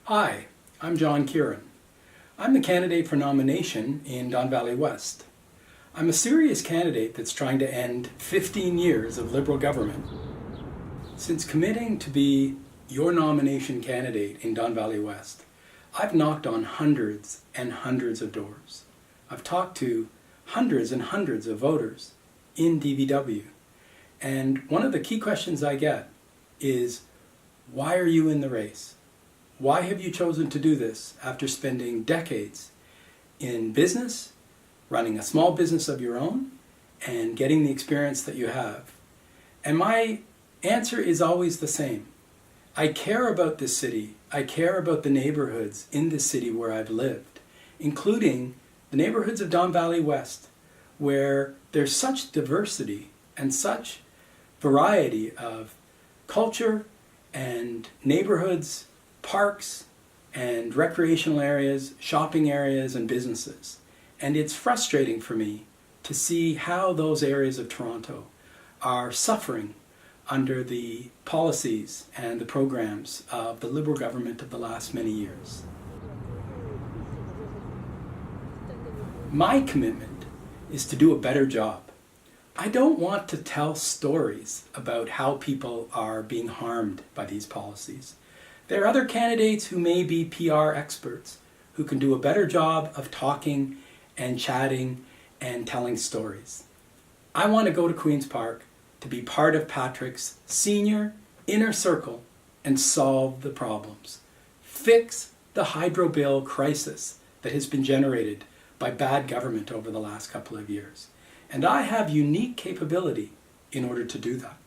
Hi, I'm Kieran. I'm the candidate for nomination in Don Valley West. I'm a serious candidate that's trying to end 15 years of Liberal government. Since committing to be your nomination candidate in Don Valley West, I've knocked on hundreds and hundreds of doors. I've talked to hundreds and hundreds of voters in DVW. And one of the key questions I get is, why are you in the race? Why have you chosen to do this after spending decades in business, running a small business of your own, and getting the experience that you have? And my answer is always the same. I care about this city. I care about the neighborhoods in this city where I've lived, including the neighborhoods of Don Valley West, where there's such diversity and such variety of culture and neighborhoods, parks and recreational areas, shopping areas and businesses. And it's frustrating for me to see how those areas of Toronto are suffering under the policies and the programs of the Liberal government of the last many years. My commitment is to do a better job. I don't want to tell stories about how people are being harmed by these policies. There are other candidates who may be PR experts who can do a better job of talking and chatting and telling stories. I want to go to Queen's Park to be part of Patrick's senior inner circle and solve the problems. Fix the hydro bill crisis that has been generated by bad government over the last couple of years. And I have unique capability in order to do that.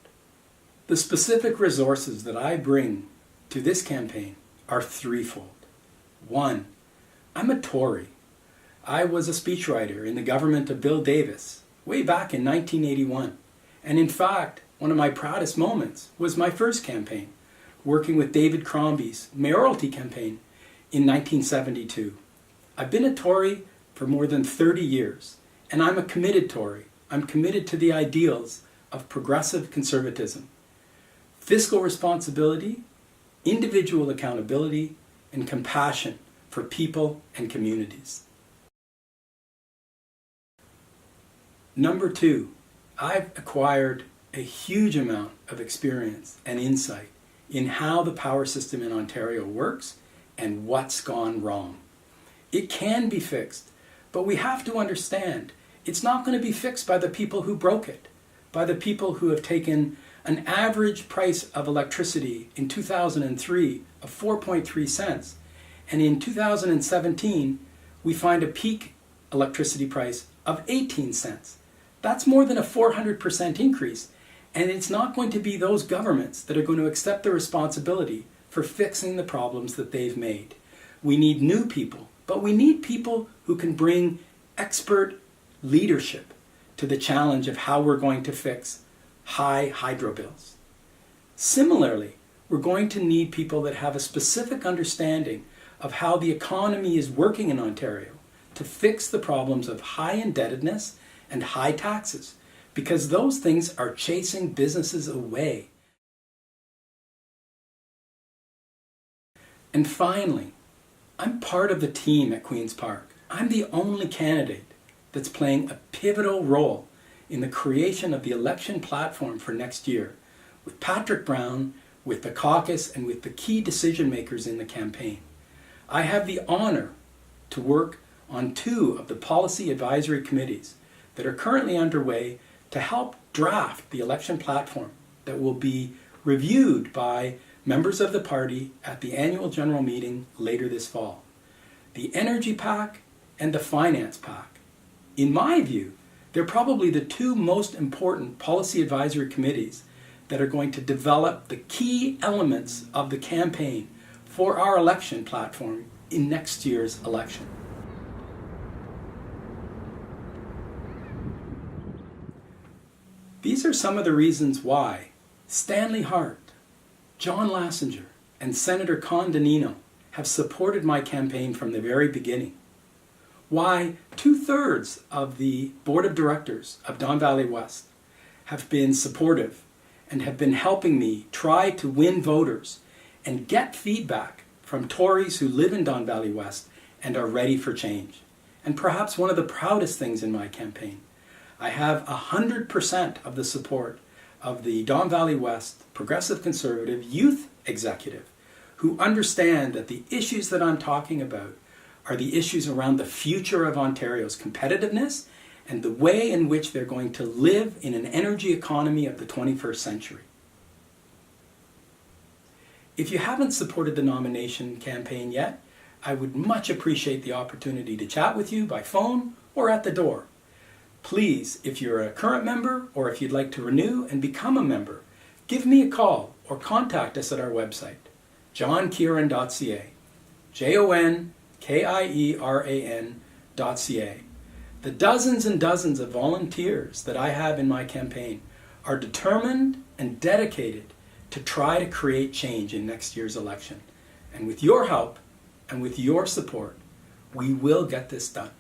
The specific resources that I bring to this campaign are threefold. One, I'm a Tory. I was a speechwriter in the government of Bill Davis way back in 1981. And in fact, one of my proudest moments was my first campaign, working with David Crombie's mayoralty campaign in 1972. I've been a Tory for more than 30 years, and I'm a committed Tory. I'm committed to the ideals of progressive conservatism, fiscal responsibility, individual accountability, and compassion for people and communities. Number two, I've acquired a huge amount of experience and insight in how the power system in Ontario works and what's gone wrong. It can be fixed, but we have to understand it's not going to be fixed by the people who broke it, by the people who have taken an average price of electricity in 2003 of 4.3 cents. And in 2017, we find a peak electricity price of 18 cents. That's more than a 400% increase. And it's not going to be those governments that are going to accept the responsibility for fixing the problems that they've made. We need new people, but we need people who can bring expert leadership to the challenge of how we're going to fix high hydro bills. Similarly, we're going to need people that have a specific understanding of how the economy is working in Ontario to fix the problems of high indebtedness and high taxes, because those things are chasing businesses away. And finally, I'm part of the team at Queen's Park. I'm the only candidate that's playing a pivotal role in the creation of the election platform for next year, with Patrick Brown, with the caucus, and with the key decision makers in the campaign. I have the honor to work on two of the policy advisory committees that are currently underway to help draft the election platform that will be reviewed by members of the party at the annual general meeting later this fall. The Energy PAC and the Finance PAC. In my view, they're probably the two most important policy advisory committees that are going to develop the key elements of the campaign for our election platform in next year's election. These are some of the reasons why Stanley Hart, John Lassenger, and Senator Condonino have supported my campaign from the very beginning. Why 2/3 of the board of directors of Don Valley West have been supportive and have been helping me try to win voters and get feedback from Tories who live in Don Valley West and are ready for change. And perhaps one of the proudest things in my campaign, I have 100% of the support of the Don Valley West Progressive Conservative Youth Executive, who understand that the issues that I'm talking about are the issues around the future of Ontario's competitiveness and the way in which they're going to live in an energy economy of the 21st century. If you haven't supported the nomination campaign yet, I would much appreciate the opportunity to chat with you by phone or at the door. Please, if you're a current member or if you'd like to renew and become a member, give me a call or contact us at our website, johnkieran.ca, JONKIERAN.ca. The dozens and dozens of volunteers that I have in my campaign are determined and dedicated to try to create change in next year's election. And with your help and with your support, we will get this done.